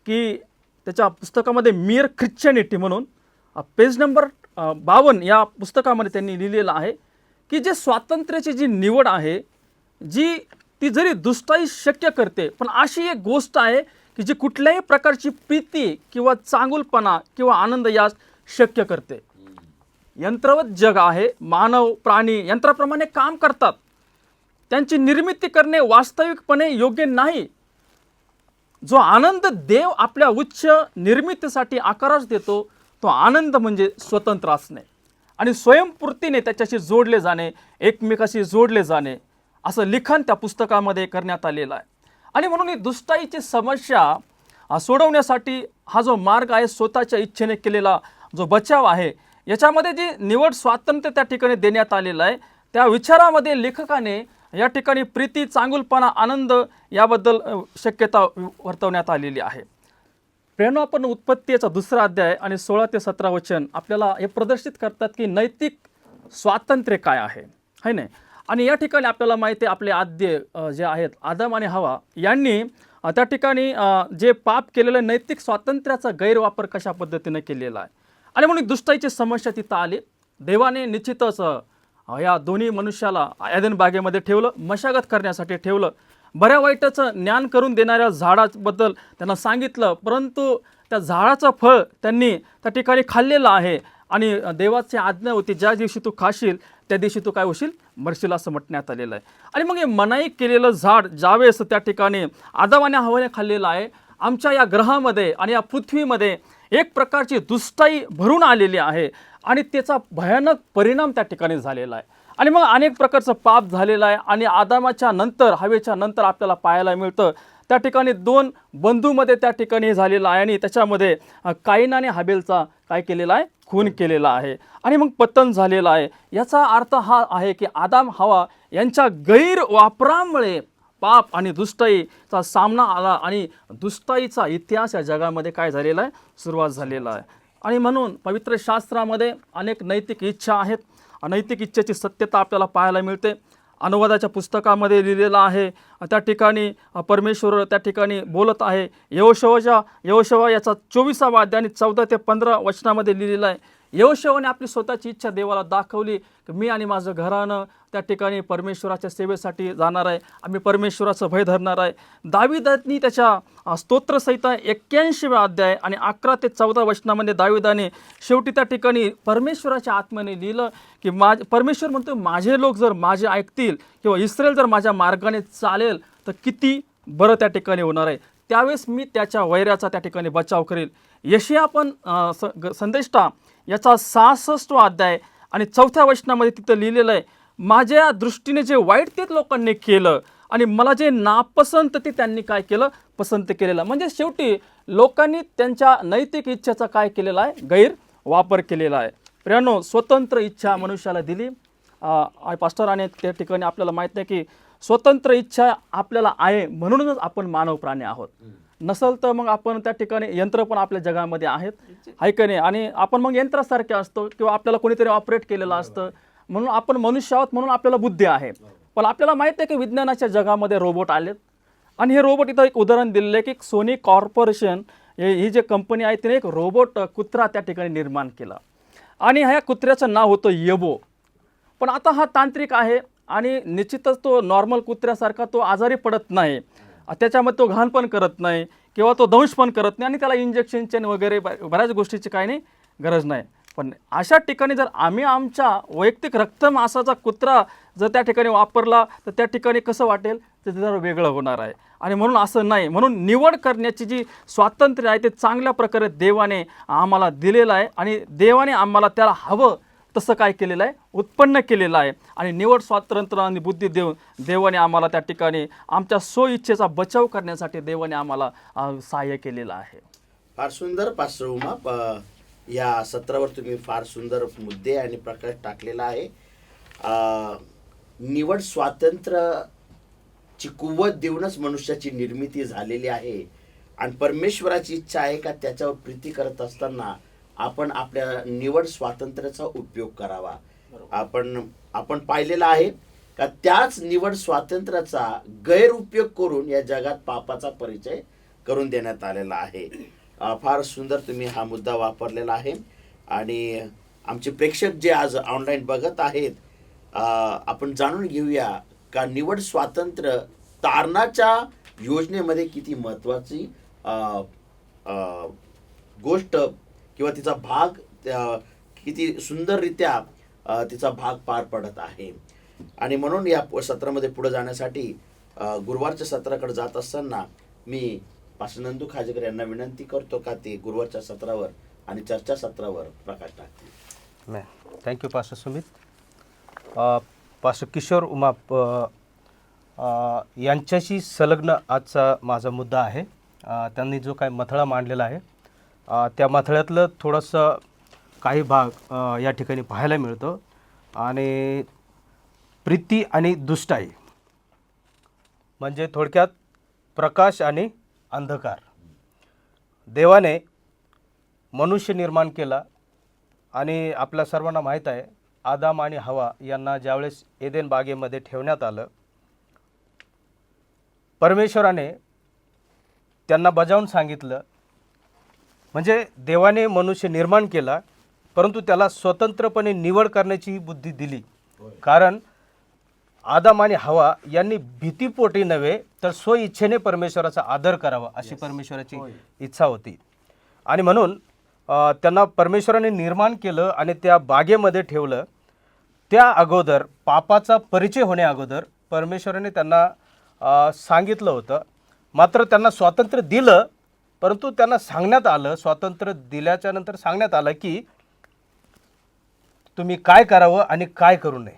की त्याच्या पुस्तकामध्ये मियर ख्रिश्चॅनिटी म्हणून पेज नंबर 52 या पुस्तकामध्ये त्यांनी लिहिलेलं आहे की जे स्वातंत्र्याची जी निवड आहे जी ती जरी दुष्टाई शक्य करते पण अशी एक गोष्ट आहे की जी कुठल्याही प्रकारची प्रीती किंवा चांगुलपणा किंवा आनंद यास शक्य करते. यंत्रवत जग आहे. मानव प्राणी यंत्राप्रमाणे काम करतात. त्यांची निर्मिती करणे वास्तविकपणे योग्य नाही. जो आनंद देव आपल्या उच्च निर्मितीसाठी आकारास देतो तो आनंद म्हणजे स्वतंत्र असणे आणि स्वयंपूर्तीने त्याच्याशी जोडले जाणे, एकमेकाशी जोडले जाणे, असं लिखाण त्या पुस्तकामध्ये करण्यात आलेलं आहे. आणि म्हणून ही दुष्टाईची समस्या सोडवण्यासाठी हा जो मार्ग आहे, स्वतःच्या इच्छेने केलेला जो बचाव आहे, याच्यामध्ये जे निवड स्वातंत्र्य त्या ठिकाणी देण्यात आलेलं आहे, त्या विचारामध्ये लेखकाने या ठिकाणी प्रीती, चांगुलपणा, आनंद याबद्दल शक्यता वर्तवण्यात आलेली आहे. प्रेरणा, आपण उत्पत्तीचा 2रा अध्याय आणि 16 ते 17 वचन आपल्याला हे प्रदर्शित करतात की नैतिक स्वातंत्र्य काय आहे, है नाही. आणि या ठिकाणी आपल्याला माहिती आहे, आपले आद्य जे आहेत आदम आणि हवा यांनी त्या ठिकाणी जे पाप केलेलं नैतिक स्वातंत्र्याचा गैरवापर कशा पद्धतीने केलेला आहे. आणि म्हणून दुष्टाईची समस्या तिथं आली. देवाने निश्चितच या दोन्ही मनुष्याला एदेन बागेमध्ये ठेवलं, मशागत करण्यासाठी ठेवलं. बऱ्या वाईटाचं ज्ञान करून देणाऱ्या झाडाबद्दल त्यांना सांगितलं, परंतु त्या झाडाचं फळ त्यांनी त्या ठिकाणी खाल्लेलं आहे. आणि देवाची आज्ञा होती, ज्या दिवशी तू खाशील त्या दिवशी तू काय होशील, मरशील, असं म्हटण्यात आलेलं आहे. आणि मग हे मनाई केलेलं झाड ज्यावेळेस त्या ठिकाणी आदम आणि हवाने खाल्लेलं आहे, आमच्या या ग्रहामध्ये आणि या पृथ्वीमध्ये एक प्रकारची दुष्टाई भरून आलेली आहे आणि त्याचा भयानक परिणाम त्या ठिकाणी झालेला आहे. आणि मग अनेक प्रकारचं पाप झालेलं आहे. आणि आदामाच्या नंतर, हवेच्या नंतर आपल्याला पाहायला मिळतं त्या ठिकाणी 2 बंधूमध्ये त्या ठिकाणी झालेलं आहे. आणि त्याच्यामध्ये काईन आणि हाबेलचा काय केलेला आहे, खून केलेला आहे. आणि मग पतन झालेलं आहे. याचा अर्थ हा आहे की आदाम हवा यांच्या गैरवापरामुळे पाप आणि दुष्टाईचा सामना आला आणि दुष्टाईचा इतिहास या जगामध्ये काय झालेला आहे, सुरुवात झालेला आहे. आणि म्हणून पवित्र शास्त्रामध्ये अनेक नैतिक इच्छा आहेत. नैतिक इच्छेची सत्यता आपल्याला पाहायला मिळते. अनुवादाच्या पुस्तकामध्ये लिहिलेलं आहे. त्या ठिकाणी परमेश्वर त्या ठिकाणी बोलत आहे. यहोशवा याचा 24वा अध्याय आणि 14 ते 15 वचनामध्ये लिहिलेलं आहे. यहोशवाने आपली स्वतःची इच्छा देवाला दाखवली की मी आणि माझं घरानं त्या ठिकाणी परमेश्वराच्या सेवेसाठी जाणार आहे, आम्ही परमेश्वराचं भय धरणार आहे. दाविदांनी त्याच्या स्तोत्रसहिता 81व्या अध्याय आणि 11 ते 14 वचनामध्ये दाविदाने शेवटी त्या ठिकाणी परमेश्वराच्या आत्म्याने लिहिलं की परमेश्वर म्हणतो, माझे लोक जर माझे ऐकतील किंवा इस्रायल जर माझ्या मार्गाने चालेल तर किती बरं त्या ठिकाणी होणार आहे. त्यावेळेस मी त्याच्या वैराचा त्या ठिकाणी बचाव करेल. यशाया पण संदेष्टा याचा 66वा अध्याय आणि 4थ्या वचनामध्ये तिथं लिहिलेलं आहे, माझ्या दृष्टीने जे वाईट ते लोकांनी केलं आणि मला जे नापसंत ते त्यांनी काय केलं, पसंत केलेलं. म्हणजे शेवटी लोकांनी त्यांच्या नैतिक इच्छेचा काय केलेला आहे, गैरवापर केलेला आहे. प्रियानो, स्वतंत्र इच्छा मनुष्याला दिली. पास्टराने त्या ठिकाणी आपल्याला माहीत नाही की स्वतंत्र इच्छा आपल्याला आहे, म्हणूनच आपण मानव प्राणी आहोत. नसल तर मग आपण त्या ठिकाणी यंत्र पण आपल्या जगामध्ये आहेत, आहे का नाही. आणि आपण मग यंत्रासारखे असतो किंवा आपल्याला कोणीतरी ऑपरेट केलेलं असतं, म्हणून आपण मनुष्य आहोत, म्हणून आपल्याला बुद्धी आहे. पण आपल्याला माहीत आहे की विज्ञानाच्या जगामध्ये रोबोट आलेत. आणि हे रोबोट, इथं एक उदाहरण दिलेलं आहे की सोनी कॉर्पोरेशन ही जी कंपनी आहे तिने एक रोबोट कुत्रा त्या ठिकाणी निर्माण केला आणि ह्या कुत्र्याचं नाव होतं यबो. पण आता हा तांत्रिक आहे आणि निश्चितच तो नॉर्मल कुत्र्यासारखा तो आजारी पडत नाही, त्याच्यामध्ये तो घाण पण करत नाही किंवा तो दंश पण करत नाही आणि त्याला इंजेक्शनचे वगैरे बऱ्याच गोष्टीची काही नाही गरज नाही. पण अशा ठिकाणी जर आम्ही आमच्या वैयक्तिक रक्तमांसाचा कुत्रा जर त्या ठिकाणी वापरला तर त्या ठिकाणी कसं वाटेल, ते जरा वेगळं होणार आहे. आणि म्हणून असं नाही. म्हणून निवड करण्याची जी स्वातंत्र्य आहे ते चांगल्या प्रकारे देवाने आम्हाला दिलेलं आहे आणि देवाने आम्हाला त्याला हवं तसं काय केलेलं आहे, उत्पन्न केलेलं आहे. आणि निवड स्वातंत्र्य आणि बुद्धी देऊन देवाने आम्हाला त्या ठिकाणी आमच्या स्वइच्छेचा बचाव करण्यासाठी देवाने आम्हाला सहाय्य केलेलं आहे. फार सुंदर पास्टर उमा, या सत्रावर तुम्ही फार सुंदर मुद्दे आणि प्रकाश टाकलेला आहे. निवड स्वातंत्र्याची कुवत देऊनच मनुष्याची निर्मिती झालेली आहे आणि परमेश्वराची इच्छा आहे का त्याच्यावर प्रीती करत असताना आपण आपल्या निवड स्वातंत्र्याचा उपयोग करावा. आपण पाहिलेला आहे का त्याच निवड स्वातंत्र्याचा गैरउपयोग करून या जगात पापाचा परिचय करून देण्यात आलेला आहे. फार सुंदर तुम्ही हा मुद्दा वापरलेला आहे. आणि आमचे प्रेक्षक जे आज ऑनलाईन बघत आहेत, आपण जाणून घेऊया का निवड स्वातंत्र्य तारणाच्या योजनेमध्ये किती महत्त्वाची गोष्ट किंवा तिचा भाग किती सुंदररित्या तिचा भाग पार पडत आहे. आणि म्हणून या सत्रामध्ये पुढे जाण्यासाठी गुरुवारच्या सत्राकडे जात असताना मी पास्टर नंदू खाजेकर यांना विनंती करतो का ते गुरुवारच्या सत्रावर आणि चर्चा सत्रावर प्रकाश टाकतील. Thank you pastor Sumit. Pastor Kishor Umap यांच्याशी संलग्न आजचा माझा मुद्दा आहे. त्यांनी जो काय मथळा मांडलेला आहे त्या मथळ्यातलं थोडंसं काही भाग या ठिकाणी पाहायला मिळतं. आणि प्रीती आणि दुष्टाई म्हणजे थोडक्यात प्रकाश आणि अंधकार. देवाने मनुष्य निर्माण केला आणि आपल्या सर्वांना माहीत आहे आदाम आणि हवा यांना ज्यावेळेस एदेन बागेमध्ये ठेवण्यात आलं, परमेश्वराने त्यांना बजावून सांगितलं, म्हणजे देवाने मनुष्य निर्माण केला परंतु त्याला स्वतंत्रपणे निवड करण्याची बुद्धी दिली. कारण आदाम आणि हवा यांनी भीतीपोटी नव्हे तर स्वइच्छेने परमेश्वराचा आदर करावा अशी परमेश्वराची इच्छा होती. आणि म्हणून त्यांना परमेश्वराने निर्माण केलं आणि त्या बागेमध्ये ठेवलं. त्या अगोदर पापाचा परिचय होण्या अगोदर परमेश्वराने त्यांना सांगितलं होतं. मात्र त्यांना स्वातंत्र्य दिलं परंतु त्यांना सांगण्यात आलं, स्वातंत्र्य दिल्याच्या नंतर सांगण्यात आलं की तुम्ही काय करावं आणि काय करू नये,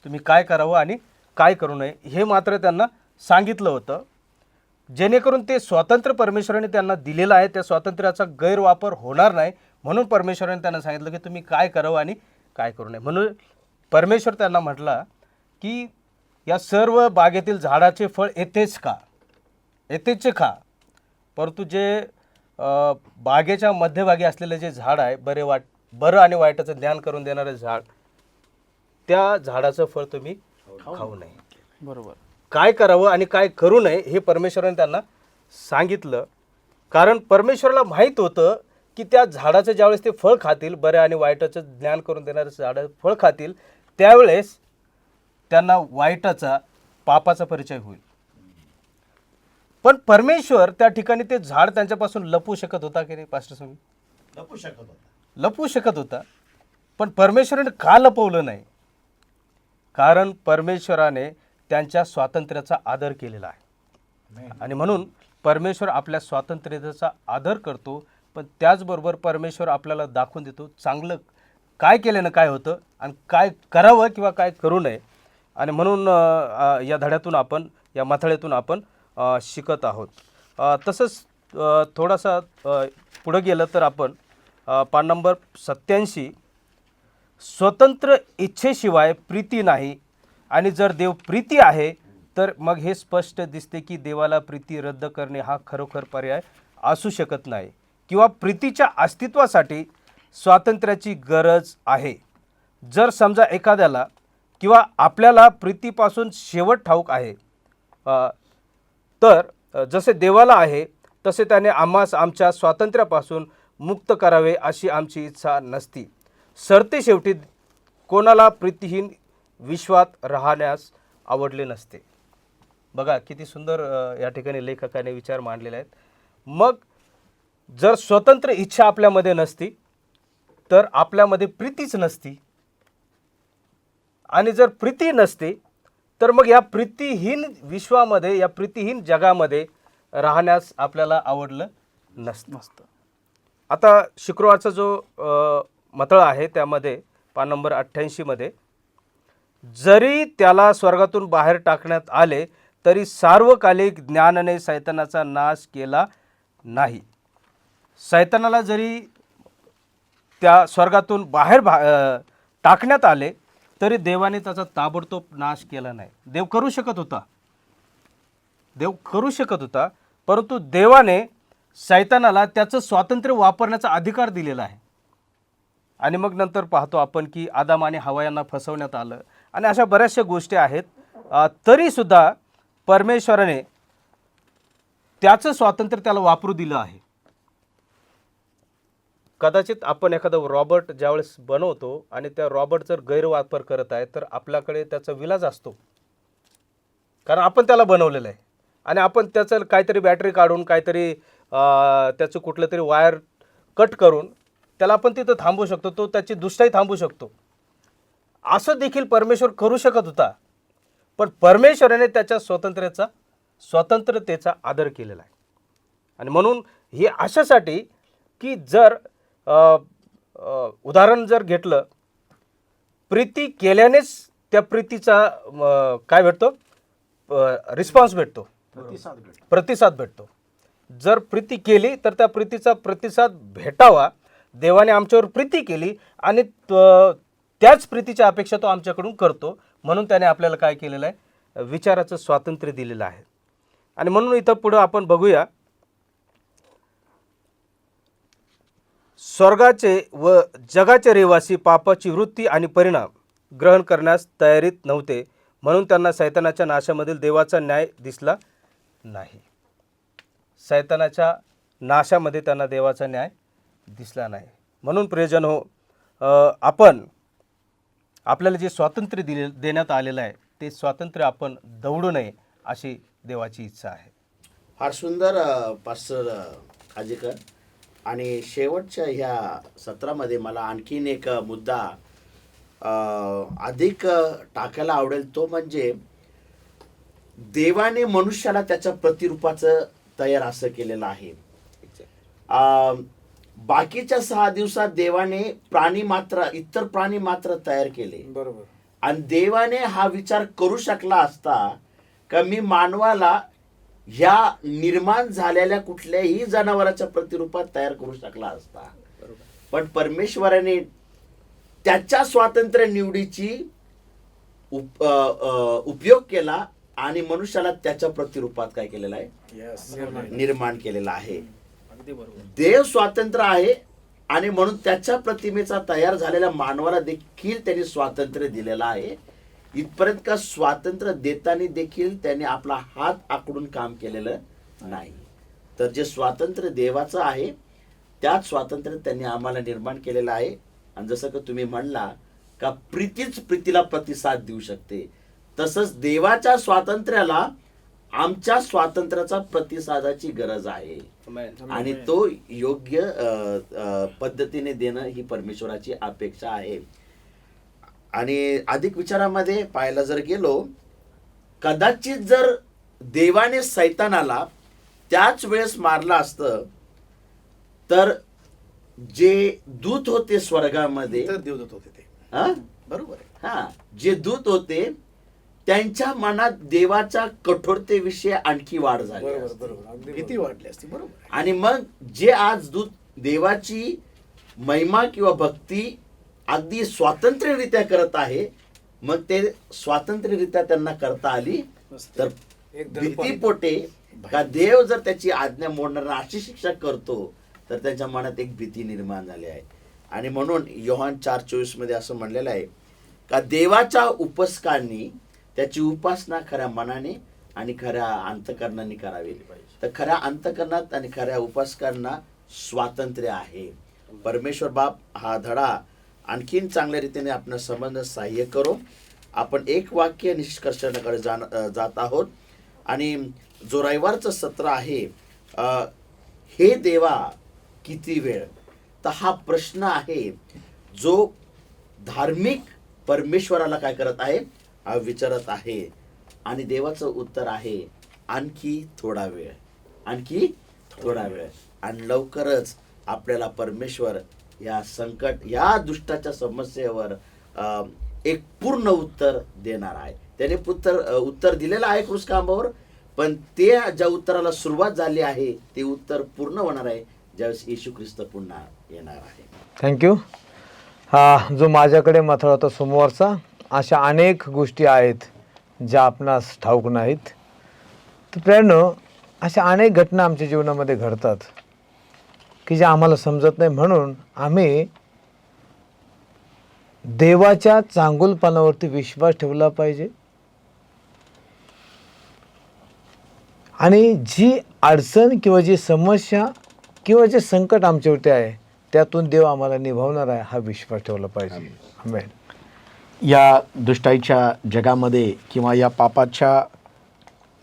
तुम्ही काय करावं आणि काय करू नये हे मात्र त्यांना सांगितलं होतं. जेणेकरून ते स्वातंत्र्य परमेश्वराने त्यांना दिलेलं आहे त्या स्वातंत्र्याचा गैरवापर होणार नाही म्हणून परमेश्वराने त्यांना सांगितलं की तुम्ही काय करावं आणि काय करू नये. म्हणून परमेश्वर त्यांना म्हटला की या सर्व बागेतील झाडाचे फळ येथेच खा, येथेच खा, परंतु जे बागेच्या मध्यभागी असलेलं जे झाड आहे बरं आणि वाईटाचं ज्ञान करून देणारं झाड, त्या झाडाचं फळ तुम्ही खाऊ नये. बरोबर. काय करावं आणि काय करू नये हे परमेश्वराने त्यांना सांगितलं. कारण परमेश्वराला माहीत होतं की त्या झाडाचं ज्यावेळेस ते फळ खातील, बऱ्या आणि वाईटाचं ज्ञान करून देणारं झाडं फळ खातील, त्यावेळेस त्यांना वाईटाचा पापाचा परिचय होईल. पण परमेश्वर त्या ठिकाणी ते झाड त्यांच्यापासून लपवू शकत होता की नाही पास्टर स्वामी? लपवू शकत होता. पण परमेश्वराने का लपवलं नाही? कारण परमेश्वराने त्यांच्या स्वातंत्र्याचा आदर केलेला आहे. आणि म्हणून परमेश्वर आपल्या स्वातंत्र्याचा आदर करतो, पण त्याचबरोबर परमेश्वर आपल्याला दाखवून देतो चांगलं काय केल्यानं काय होतं आणि काय करावं किंवा काय करू नये. आणि म्हणून या धड्यातून आपण, या मथळ्यातून आपण शिकत आहोत. तसंच थोडासा पुढं गेलं तर आपण पान नंबर 87, स्वतंत्र इच्छेशिवाय प्रीती नाही आणि जर देव प्रीती आहे तर मग हे स्पष्ट दिसते की देवाला प्रीती रद्द करणे हा खरोखर पर्याय असू शकत नाही किंवा प्रीतीच्या अस्तित्वासाठी स्वातंत्र्याची गरज आहे. जर समजा एखाद्याला किंवा आपल्याला प्रीतीपासून शेवट ठाऊक आहे तर जसे देवाला आहे तसे त्याने आम्हास आमच्या स्वातंत्र्यापासून मुक्त करावे अशी आमची इच्छा नसती. सरते शेवटी कोणाला प्रीतीहीन विश्वात राहण्यास आवडले नसते. बघा किती सुंदर या ठिकाणी लेखकाने विचार मांडलेले आहेत. मग जर स्वतंत्र इच्छा आपल्यामध्ये नसती तर आपल्यामध्ये प्रीतीच नसती, आणि जर प्रीती नसते तर मग या प्रीतीहीन विश्वामध्ये, या प्रीतीहीन जगामध्ये राहण्यास आपल्याला आवडलं नसतं. आता शुक्रवारचा जो मथळा आहे त्यामध्ये पान नंबर 88 मध्ये, जरी त्याला स्वर्गातून बाहेर टाकण्यात आले तरी सार्वकालिक ज्ञानाने सैतानाचा नाश केला नाही. सैतानाला जरी त्या स्वर्गातून बाहेर टाकण्यात आले तरी देवाने त्याचा ताबडतोब नाश केला नाही. देव करू शकत होता, परंतु देवाने सैतानाला त्याचं स्वातंत्र्य वापरण्याचा अधिकार दिलेला आहे. आणि मग नंतर पाहतो आपण की आदाम आणि हवा यांना फसवण्यात आलं आणि अशा बऱ्याचशा गोष्टी आहेत. तरीसुद्धा परमेश्वराने त्याचं स्वातंत्र्य त्याला वापरू दिलं आहे. कदाचित आपण एखादं रॉबर्ट ज्यावेळेस बनवतो आणि त्या रॉबर्ट जर गैरवापर करत आहे तर आपल्याकडे त्याचा विलाज असतो, कारण आपण त्याला बनवलेलं आहे आणि आपण त्याचं काहीतरी बॅटरी काढून, काहीतरी त्याचं कुठलं तरी वायर कट करून त्याला आपण तिथं थांबवू शकतो, तो त्याची दुष्टाई थांबवू शकतो. असं देखील परमेश्वर करू शकत होता, पण परमेश्वराने त्याच्या स्वतंत्रतेचा आदर केलेला आहे. आणि म्हणून हे अशासाठी की जर उदाहरण जर घेतलं, प्रीती केल्यानेच त्या प्रीतीचा काय भेटतो, रिस्पॉन्स भेटतो, प्रतिसाद भेटतो. जर प्रीती केली तर त्या प्रीतीचा प्रतिसाद भेटावा. देवाने आमच्यावर प्रीती केली आणि त्याच प्रीतीच्या अपेक्षा तो आमच्याकडून करतो. म्हणून त्याने आपल्याला काय केलेलं आहे, विचाराचं स्वातंत्र्य दिलेलं आहे. आणि म्हणून इथं पुढं आपण बघूया, स्वर्गाचे व जगाचे रहिवासी पापाची वृत्ती आणि परिणाम ग्रहण करण्यास तयारीत नव्हते, म्हणून त्यांना सैतानाच्या नाशामधील देवाचा न्याय दिसला नाही. सैतानाच्या नाशामध्ये त्यांना देवाचा न्याय दिसला नाही. म्हणून प्रियजन हो, आपल्याला जे स्वातंत्र्य देण्यात आलेलं आहे ते स्वातंत्र्य आपण दवडू नये अशी देवाची इच्छा आहे. फार सुंदर पास्टर खाजेकर. आणि शेवटच्या ह्या सत्रामध्ये मला आणखीन एक मुद्दा अधिक टाकायला आवडेल, तो म्हणजे देवाने मनुष्याला त्याच्या प्रतिरूपाचं तयार असं केलेलं आहे. बाकीच्या 6 दिवसात देवाने इतर प्राणी मात्र तयार केले. बरोबर. आणि देवाने हा विचार करू शकला असता का मी मानवाला ह्या निर्माण झालेल्या कुठल्याही जनावराच्या प्रतिरूपात तयार करू शकला असता, पण परमेश्वराने त्याच्या स्वातंत्र्य निवडीची उपयोग केला आणि मनुष्याला त्याच्या प्रतिरूपात काय केलेलं आहे, निर्माण केलेलं आहे. देव स्वातंत्र्य आहे आणि म्हणून त्याच्या प्रतिमेचा तयार झालेल्या मानवाला देखील त्यांनी स्वातंत्र्य दिलेलं आहे. इथपर्यंत का स्वातंत्र्य देताना देखील त्यांनी आपला हात आखडून काम केलेलं नाही. तर जे स्वातंत्र्य देवाचं आहे त्याच स्वातंत्र्य त्यांनी आम्हाला निर्माण केलेलं आहे. आणि जसं की तुम्ही म्हणला का प्रीतीच प्रीतीला प्रतिसाद देऊ शकते, तसंच देवाच्या स्वातंत्र्याला आमच्या स्वातंत्र्याचा प्रतिसादाची गरज आहे. आणि तो योग्य पद्धतीने देणं ही परमेश्वराची अपेक्षा आहे. आणि अधिक विचारामध्ये पाहायला जर गेलो, कदाचित जर देवाने सैतानाला त्याच वेळेस मारलं असतं तर जे दूत होते स्वर्गामध्ये, देवदूत होते ते, बरोबर आहे, जे दूत होते त्यांच्या मनात देवाच्या कठोरतेविषयी आणखी वाढ झाली, भीती वाढली असती. बरोबर. आणि मग जे आज दूत देवाची महिमा किंवा भक्ती अगदी स्वातंत्र्यरित्या करत आहे, मग ते स्वातंत्र्यरित्या त्यांना करता आली तर भीतीपोटे का देव जर त्याची आज्ञा मोडणार अशी शिक्षा करतो तर त्यांच्या मनात एक भीती निर्माण झाली आहे. आणि म्हणून योहान 4:24 मध्ये असं म्हणलेलं आहे का देवाच्या उपासकांनी त्याची उपासना खऱ्या मनाने आणि खऱ्या अंतकरणाने करावी. तर खऱ्या अंतकरणात आणि खऱ्या उपासकांना स्वातंत्र्य आहे. परमेश्वर बाप हा धडा आणखीन चांगल्या रीतीने आपण संबंध सहाय्य करू. आपण एक वाक्य निष्कर्षाकडे जात आहोत. आणि जो रविवारचं सत्र आहे, हे देवा किती वेळ, तर हा प्रश्न आहे जो धार्मिक परमेश्वराला काय करत आहे, विचारत आहे. आणि देवाचं उत्तर आहे आणखी थोडा वेळ, आणखी थोडा वेळ. आणि लवकरच आपल्याला परमेश्वर या संकट, या दुष्टाच्या समस्येवर एक पूर्ण उत्तर देणार आहे. त्याने उत्तर दिलेलं आहे क्रूसखांबावर, पण ते ज्या उत्तराला सुरुवात झाली आहे ते उत्तर पूर्ण होणार आहे ज्यावेळेस येशू ख्रिस्त पुन्हा येणार आहे. थँक्यू. हा जो माझ्याकडे मथळा होता सोमवारचा, अशा अनेक गोष्टी आहेत ज्या आपणास ठाऊक नाहीत. तर प्रियांनो, अशा अनेक घटना आमच्या जीवनामध्ये घडतात की ज्या आम्हाला समजत नाही. म्हणून आम्ही देवाच्या चांगुलपणावरती विश्वास ठेवला पाहिजे. आणि जी अडचण किंवा जी समस्या किंवा जे संकट आमच्यावरती आहे त्यातून देव आम्हाला निभावणार आहे हा विश्वास ठेवला पाहिजे. आमेन. या दुष्टाईच्या जगामध्ये किंवा या पापाच्या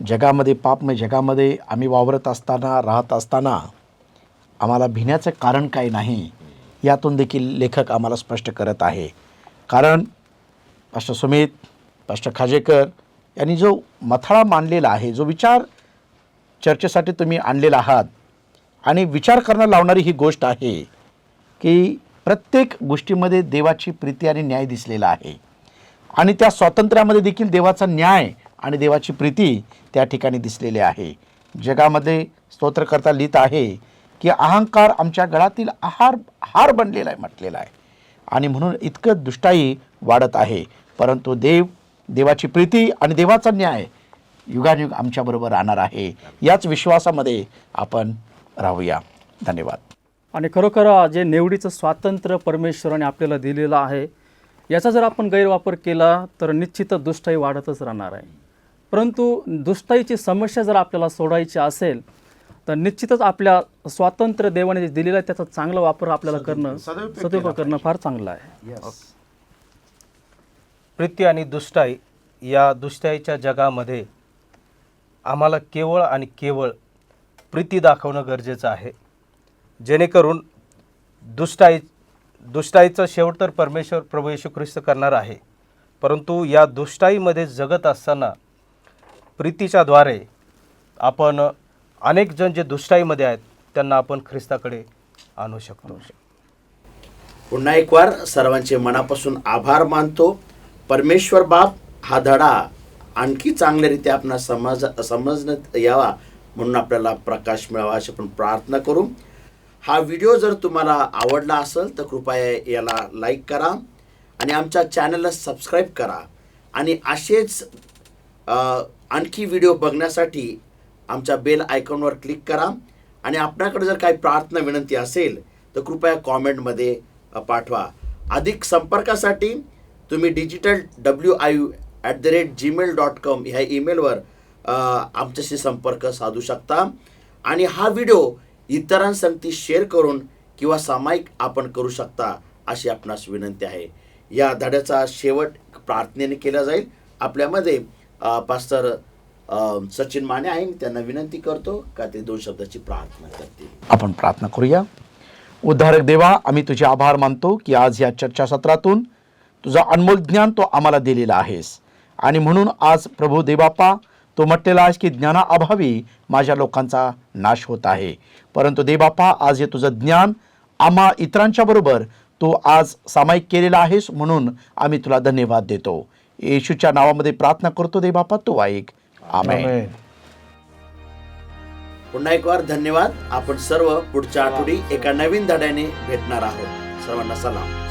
जगामध्ये, पापमय जगामध्ये आम्ही वावरत असताना, राहत असताना आम्हाला भिण्याचं कारण काही नाही. यातून देखील लेखक आम्हाला स्पष्ट करत आहे. कारण पास्टर सुमित, पास्टर खाजेकर यांनी जो मथळा मांडलेला आहे, जो विचार चर्चेसाठी तुम्ही आणलेला आहात आणि विचार करणं लावणारी ही गोष्ट आहे की प्रत्येक गोष्टीमध्ये देवाची प्रीती आणि न्याय दिसलेला आहे आणि त्या स्वातंत्र्यामध्ये देखील देवाचा न्याय आणि देवाची प्रीती त्या ठिकाणी दिसलेली आहे. जगामध्ये स्तोत्रकर्ता लिहित आहे की अहंकार आमच्या गळातील हार बनलेला आहे, म्हटलेला आहे आणि म्हणून इतकं दुष्टाई वाढत आहे. परंतु देवाची प्रीती आणि देवाचा न्याय युगानुयुग आमच्याबरोबर राहणार आहे. याच विश्वासामध्ये आपण राहूया. धन्यवाद. आणि खरोखर जे निवडीचं स्वातंत्र्य परमेश्वराने आपल्याला दिलेलं आहे, याचा जर आपण गैरवापर केला तर निश्चितच दुष्टाई वाढतच राहणार आहे. परंतु दुष्टाईची समस्या जर आपल्याला सोडायची असेल तर निश्चितच आपल्या स्वातंत्र्य देवाने जे दिलेलं आहे त्याचा चांगला वापर आपल्याला करणं, सदुपयोग करणं फार चांगलं आहे. प्रीती आणि दुष्टाई, या दुष्टाईच्या जगामध्ये आम्हाला केवळ आणि केवळ प्रीती दाखवणं गरजेचं आहे, जेणेकरून दुष्टाईचं शेवट तर परमेश्वर प्रभू येशू ख्रिस्त करणार आहे. परंतु या दुष्टाईमध्ये जगत असताना प्रीतीच्या द्वारे आपण अनेक जण जे दुष्टाईमध्ये आहेत त्यांना आपण ख्रिस्ताकडे आणू शकतो. पुन्हा एक वार सर्वांचे मनापासून आभार मानतो. परमेश्वर बाप हा धडा आणखी चांगल्यारीत्या आपण समजण्यात यावा म्हणून आपल्याला प्रकाश मिळावा अशी आपण प्रार्थना करू. हा व्हिडिओ जर तुम्हाला आवडला असेल तर कृपया याला लाईक करा आणि आमच्या चॅनलला सबस्क्राईब करा आणि असेच आणखी व्हिडिओ बघण्यासाठी आमच्या बेल आयकॉनवर क्लिक करा. आणि आपल्याकडे जर काही प्रार्थना विनंती असेल तर कृपया कॉमेंटमध्ये पाठवा. अधिक संपर्कासाठी तुम्ही digitalwiu@gmail.com ह्या ईमेलवर आमच्याशी संपर्क साधू शकता. आणि हा व्हिडिओ इतरांसंगती शेअर करून किंवा सामायिक आपण करू शकता अशी आपणास विनंती आहे. या धड्याचा शेवट प्रार्थनेने केला जाईल. आपल्यामध्ये पास्टर सचिन माने आहे, त्यांना विनंती करतो का ते 2 शब्दाची प्रार्थना करतील. आपण प्रार्थना करूया. उद्धारक देवा, आम्ही तुझे आभार मानतो की आज या चर्चासत्रातून तुझा अनमोल ज्ञान तो आम्हाला दिलेला आहेस आणि म्हणून आज प्रभू देवाप्पा तो म्हटलेला आहेस की ज्ञानाअभावी माझ्या लोकांचा नाश होत आहे. परंतु देवाप्पा आज हे तुझं ज्ञान आम्हा इतरांच्या बरोबर तू आज सामायिक केलेला आहेस म्हणून आम्ही तुला धन्यवाद देतो. येशूच्या नावामध्ये प्रार्थना करतो देवाप्पा, तू ऐक. आमेन. पुन्हा एक वार धन्यवाद. आपण सर्व पुढच्या आठवडी एका नवीन धड्याने भेटणार आहोत. सर्वांना सलाम.